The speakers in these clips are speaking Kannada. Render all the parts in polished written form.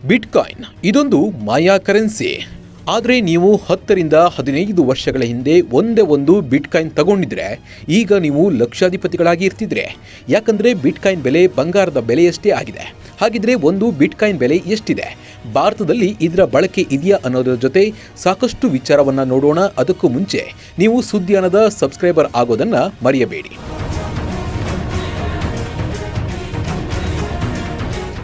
ಬಿಟ್ಕಾಯಿನ್ ಇದೊಂದು ಮಾಯಾ ಕರೆನ್ಸಿ. ಆದರೆ ನೀವು 10 ರಿಂದ 15 ವರ್ಷಗಳ ಹಿಂದೆ ಒಂದೇ ಒಂದು ಬಿಟ್ಕಾಯಿನ್ ತಗೊಂಡಿದ್ರೆ ಈಗ ನೀವು ಲಕ್ಷಾಧಿಪತಿಗಳಾಗಿ ಇರ್ತಿದ್ರೆ. ಯಾಕಂದರೆ ಬಿಟ್ಕಾಯಿನ್ ಬೆಲೆ ಬಂಗಾರದ ಬೆಲೆಯಷ್ಟೇ ಆಗಿದೆ. ಹಾಗಿದ್ರೆ ಒಂದು ಬಿಟ್ಕಾಯಿನ್ ಬೆಲೆ ಎಷ್ಟಿದೆ, ಭಾರತದಲ್ಲಿ ಇದರ ಬಳಕೆ ಇದೆಯಾ ಅನ್ನೋದರ ಜೊತೆ ಸಾಕಷ್ಟು ವಿಚಾರವನ್ನು ನೋಡೋಣ. ಅದಕ್ಕೂ ಮುಂಚೆ ನೀವು ಸುದ್ದಿಯಾನದ ಸಬ್ಸ್ಕ್ರೈಬರ್ ಆಗೋದನ್ನು ಮರೆಯಬೇಡಿ.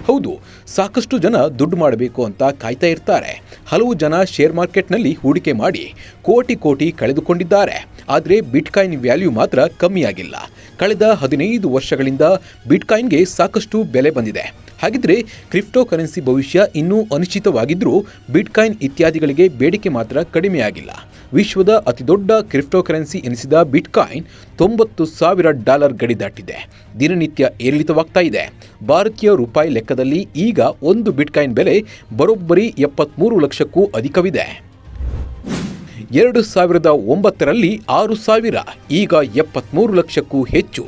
ಹೌದು, ಸಾಕಷ್ಟು ಜನ ದುಡ್ಡು ಮಾಡಬೇಕು ಅಂತ ಕಾಯ್ತಾ ಇರ್ತಾರೆ. ಹಲವು ಜನ ಶೇರ್ ಮಾರ್ಕೆಟ್ನಲ್ಲಿ ಹೂಡಿಕೆ ಮಾಡಿ ಕೋಟಿ ಕಳೆದುಕೊಂಡಿದ್ದಾರೆ. ಆದರೆ ಬಿಟ್ಕಾಯಿನ್ ವ್ಯಾಲ್ಯೂ ಮಾತ್ರ ಕಮ್ಮಿಯಾಗಿಲ್ಲ. ಕಳೆದ 15 ವರ್ಷಗಳಿಂದ ಬಿಟ್ಕಾಯಿನ್ಗೆ ಸಾಕಷ್ಟು ಬೆಲೆ ಬಂದಿದೆ. ಹಾಗಿದ್ರೆ ಕ್ರಿಪ್ಟೋ ಕರೆನ್ಸಿ ಭವಿಷ್ಯ ಇನ್ನೂ ಅನಿಶ್ಚಿತವಾಗಿದ್ದರೂ ಬಿಟ್ಕಾಯಿನ್ ಇತ್ಯಾದಿಗಳಿಗೆ ಬೇಡಿಕೆ ಮಾತ್ರ ಕಡಿಮೆಯಾಗಿಲ್ಲ. ವಿಶ್ವದ ಅತಿದೊಡ್ಡ ಕ್ರಿಪ್ಟೋ ಕರೆನ್ಸಿ ಎನಿಸಿದ ಬಿಟ್ಕಾಯಿನ್ $90,000 ಗಡಿ ದಾಟಿದೆ. ದಿನನಿತ್ಯ ಏರಿಳಿತವಾಗ್ತಾ ಇದೆ. ಭಾರತೀಯ ರೂಪಾಯಿ ಲೆಕ್ಕದಲ್ಲಿ ಈಗ ಒಂದು ಬಿಟ್ಕಾಯಿನ್ ಬೆಲೆ ಬರೋಬ್ಬರಿ 73 ಲಕ್ಷಕ್ಕೂ ಅಧಿಕವಿದೆ. 2009ರಲ್ಲಿ 6,000, ಈಗ 73 ಲಕ್ಷಕ್ಕೂ ಹೆಚ್ಚು.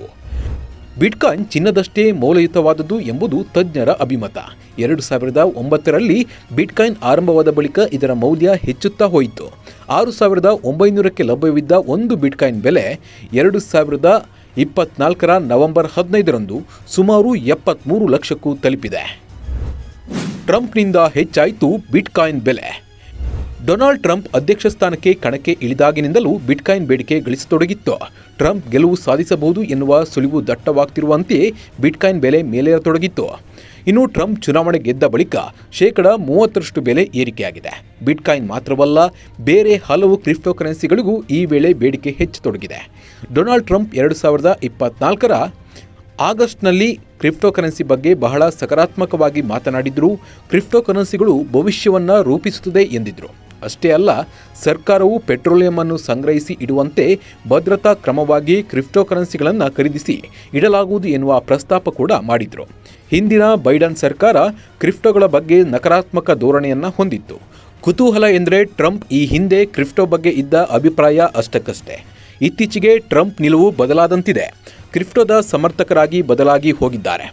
ಬಿಟ್ಕಾಯಿನ್ ಚಿನ್ನದಷ್ಟೇ ಮೌಲ್ಯಯುತವಾದದ್ದು ಎಂಬುದು ತಜ್ಞರ ಅಭಿಮತ. 2009ರಲ್ಲಿ ಬಿಟ್ಕಾಯಿನ್ ಆರಂಭವಾದ ಬಳಿಕ ಇದರ ಮೌಲ್ಯ ಹೆಚ್ಚುತ್ತಾ ಹೋಯಿತು. 6,900ಕ್ಕೆ ಲಭ್ಯವಿದ್ದ ಒಂದು ಬಿಟ್ಕಾಯಿನ್ ಬೆಲೆ 2024ರ ನವೆಂಬರ್ 15ರಂದು ಸುಮಾರು 73 ಲಕ್ಷಕ್ಕೂ ತಲುಪಿದೆ. ಟ್ರಂಪ್ನಿಂದ ಹೆಚ್ಚಾಯಿತು ಬಿಟ್ಕಾಯಿನ್ ಬೆಲೆ. ಡೊನಾಲ್ಡ್ ಟ್ರಂಪ್ ಅಧ್ಯಕ್ಷ ಸ್ಥಾನಕ್ಕೆ ಕಣಕ್ಕೆ ಇಳಿದಾಗಿನಿಂದಲೂ ಬಿಟ್ಕಾಯಿನ್ ಬೇಡಿಕೆ ಗಳಿಸತೊಡಗಿತ್ತು. ಟ್ರಂಪ್ ಗೆಲುವು ಸಾಧಿಸಬಹುದು ಎನ್ನುವ ಸುಳಿವು ದಟ್ಟವಾಗ್ತಿರುವಂತೆಯೇ ಬಿಟ್ಕಾಯಿನ್ ಬೆಲೆ ಮೇಲೇರತೊಡಗಿತ್ತು. ಇನ್ನು ಟ್ರಂಪ್ ಚುನಾವಣೆ ಗೆದ್ದ ಬಳಿಕ 30% ಬೆಲೆ ಏರಿಕೆಯಾಗಿದೆ. ಬಿಟ್ಕಾಯಿನ್ ಮಾತ್ರವಲ್ಲ, ಬೇರೆ ಹಲವು ಕ್ರಿಪ್ಟೋ ಕರೆನ್ಸಿಗಳಿಗೂ ಈ ವೇಳೆ ಬೇಡಿಕೆ ಹೆಚ್ಚತೊಡಗಿದೆ. ಡೊನಾಲ್ಡ್ ಟ್ರಂಪ್ 2024ರ ಆಗಸ್ಟ್ನಲ್ಲಿ ಕ್ರಿಪ್ಟೋ ಕರೆನ್ಸಿ ಬಗ್ಗೆ ಬಹಳ ಸಕಾರಾತ್ಮಕವಾಗಿ ಮಾತನಾಡಿದ್ರು. ಕ್ರಿಪ್ಟೋ ಕರೆನ್ಸಿಗಳು ಭವಿಷ್ಯವನ್ನು ರೂಪಿಸುತ್ತದೆ ಎಂದಿದ್ರು. ಅಷ್ಟೇ ಅಲ್ಲ, ಸರ್ಕಾರವು ಪೆಟ್ರೋಲಿಯಂ ಅನ್ನು ಸಂಗ್ರಹಿಸಿ ಇಡುವಂತೆ ಭದ್ರತಾ ಕ್ರಮವಾಗಿ ಕ್ರಿಪ್ಟೋ ಕರೆನ್ಸಿಗಳನ್ನು ಖರೀದಿಸಿ ಇಡಲಾಗುವುದು ಎನ್ನುವ ಪ್ರಸ್ತಾಪ ಕೂಡ ಮಾಡಿದ್ರು. ಹಿಂದಿನ ಬೈಡನ್ ಸರ್ಕಾರ ಕ್ರಿಪ್ಟೋಗಳ ಬಗ್ಗೆ ನಕಾರಾತ್ಮಕ ಧೋರಣೆಯನ್ನು ಹೊಂದಿತ್ತು. ಕುತೂಹಲ ಎಂದರೆ ಟ್ರಂಪ್ ಈ ಹಿಂದೆ ಕ್ರಿಪ್ಟೋ ಬಗ್ಗೆ ಇದ್ದ ಅಭಿಪ್ರಾಯ ಅಷ್ಟಕ್ಕಷ್ಟೇ. ಇತ್ತೀಚೆಗೆ ಟ್ರಂಪ್ ನಿಲುವು ಬದಲಾದಂತಿದೆ. ಕ್ರಿಪ್ಟೋದ ಸಮರ್ಥಕರಾಗಿ ಬದಲಾಗಿ ಹೋಗಿದ್ದಾರೆ.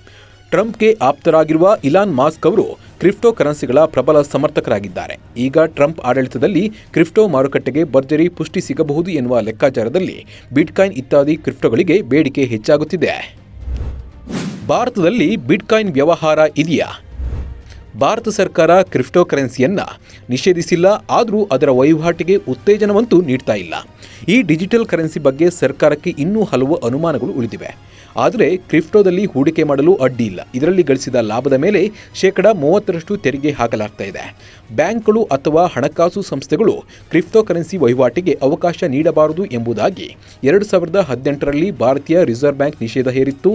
ಟ್ರಂಪ್ಗೆ ಆಪ್ತರಾಗಿರುವ ಇಲಾನ್ ಮಾಸ್ಕ್ ಅವರು ಕ್ರಿಪ್ಟೋ ಕರೆನ್ಸಿಗಳ ಪ್ರಬಲ ಸಮರ್ಥಕರಾಗಿದ್ದಾರೆ. ಈಗ ಟ್ರಂಪ್ ಆಡಳಿತದಲ್ಲಿ ಕ್ರಿಪ್ಟೋ ಮಾರುಕಟ್ಟೆಗೆ ಭರ್ಜರಿ ಪುಷ್ಟಿ ಸಿಗಬಹುದು ಎನ್ನುವ ಲೆಕ್ಕಾಚಾರದಲ್ಲಿ ಬಿಟ್ಕಾಯಿನ್ ಇತ್ಯಾದಿ ಕ್ರಿಪ್ಟೋಗಳಿಗೆ ಬೇಡಿಕೆ ಹೆಚ್ಚಾಗುತ್ತಿದೆ. ಭಾರತದಲ್ಲಿ ಬಿಟ್ಕಾಯಿನ್ ವ್ಯವಹಾರ ಇದೆಯಾ? ಭಾರತ ಸರ್ಕಾರ ಕ್ರಿಪ್ಟೋ ಕರೆನ್ಸಿಯನ್ನು ನಿಷೇಧಿಸಿಲ್ಲ, ಆದರೂ ಅದರ ವಹಿವಾಟಿಗೆ ಉತ್ತೇಜನವಂತೂ ನೀಡ್ತಾ ಇಲ್ಲ. ಈ ಡಿಜಿಟಲ್ ಕರೆನ್ಸಿ ಬಗ್ಗೆ ಸರ್ಕಾರಕ್ಕೆ ಇನ್ನೂ ಹಲವು ಅನುಮಾನಗಳು ಉಳಿದಿವೆ. ಆದರೆ ಕ್ರಿಪ್ಟೋದಲ್ಲಿ ಹೂಡಿಕೆ ಮಾಡಲು ಅಡ್ಡಿ ಇಲ್ಲ. ಇದರಲ್ಲಿ ಗಳಿಸಿದ ಲಾಭದ ಮೇಲೆ 30% ತೆರಿಗೆ ಹಾಕಲಾಗ್ತಾ ಇದೆ. ಬ್ಯಾಂಕ್ಗಳು ಅಥವಾ ಹಣಕಾಸು ಸಂಸ್ಥೆಗಳು ಕ್ರಿಪ್ಟೋ ಕರೆನ್ಸಿ ವಹಿವಾಟಿಗೆ ಅವಕಾಶ ನೀಡಬಾರದು ಎಂಬುದಾಗಿ 2018ರಲ್ಲಿ ಭಾರತೀಯ ರಿಸರ್ವ್ ಬ್ಯಾಂಕ್ ನಿಷೇಧ ಹೇರಿತ್ತು.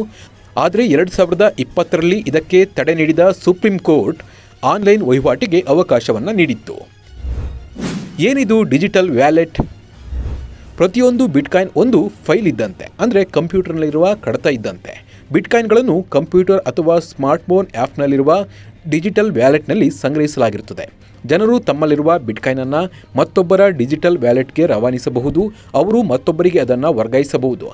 ಆದರೆ 2020ರಲ್ಲಿ ಇದಕ್ಕೆ ತಡೆ ನೀಡಿದ ಸುಪ್ರೀಂ ಕೋರ್ಟ್ ಆನ್ಲೈನ್ ವಹಿವಾಟಿಗೆ ಅವಕಾಶವನ್ನು ನೀಡಿತ್ತು. ಏನಿದು ಡಿಜಿಟಲ್ ವ್ಯಾಲೆಟ್? ಪ್ರತಿಯೊಂದು ಬಿಟ್ಕಾಯಿನ್ ಒಂದು ಫೈಲ್ ಇದ್ದಂತೆ, ಅಂದರೆ ಕಂಪ್ಯೂಟರ್ನಲ್ಲಿರುವ ಕಡತ ಇದ್ದಂತೆ. ಬಿಟ್ಕಾಯಿನ್ಗಳನ್ನು ಕಂಪ್ಯೂಟರ್ ಅಥವಾ ಸ್ಮಾರ್ಟ್ಫೋನ್ ಆ್ಯಪ್ನಲ್ಲಿರುವ ಡಿಜಿಟಲ್ ವ್ಯಾಲೆಟ್ನಲ್ಲಿ ಸಂಗ್ರಹಿಸಲಾಗಿರುತ್ತದೆ. ಜನರು ತಮ್ಮಲ್ಲಿರುವ ಬಿಟ್ಕಾಯಿನನ್ನು ಮತ್ತೊಬ್ಬರ ಡಿಜಿಟಲ್ ವ್ಯಾಲೆಟ್ಗೆ ರವಾನಿಸಬಹುದು. ಅವರು ಮತ್ತೊಬ್ಬರಿಗೆ ಅದನ್ನು ವರ್ಗಾಯಿಸಬಹುದು.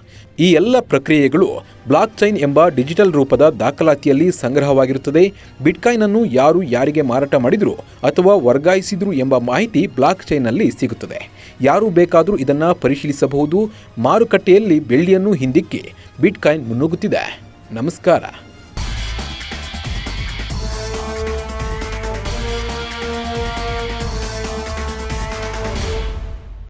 ಈ ಎಲ್ಲ ಪ್ರಕ್ರಿಯೆಗಳು ಬ್ಲಾಕ್ ಚೈನ್ ಎಂಬ ಡಿಜಿಟಲ್ ರೂಪದ ದಾಖಲಾತಿಯಲ್ಲಿ ಸಂಗ್ರಹವಾಗಿರುತ್ತದೆ. ಬಿಟ್ಕಾಯಿನನ್ನು ಯಾರು ಯಾರಿಗೆ ಮಾರಾಟ ಮಾಡಿದ್ರು ಅಥವಾ ವರ್ಗಾಯಿಸಿದ್ರು ಎಂಬ ಮಾಹಿತಿ ಬ್ಲಾಕ್ ಚೈನ್ನಲ್ಲಿ ಸಿಗುತ್ತದೆ. ಯಾರು ಬೇಕಾದರೂ ಇದನ್ನು ಪರಿಶೀಲಿಸಬಹುದು. ಮಾರುಕಟ್ಟೆಯಲ್ಲಿ ಬೆಳ್ಳಿಯನ್ನು ಹಿಂದಿಕ್ಕಿ ಬಿಟ್ಕಾಯಿನ್ ಮುನ್ನುಗ್ಗುತ್ತಿದೆ. ನಮಸ್ಕಾರ.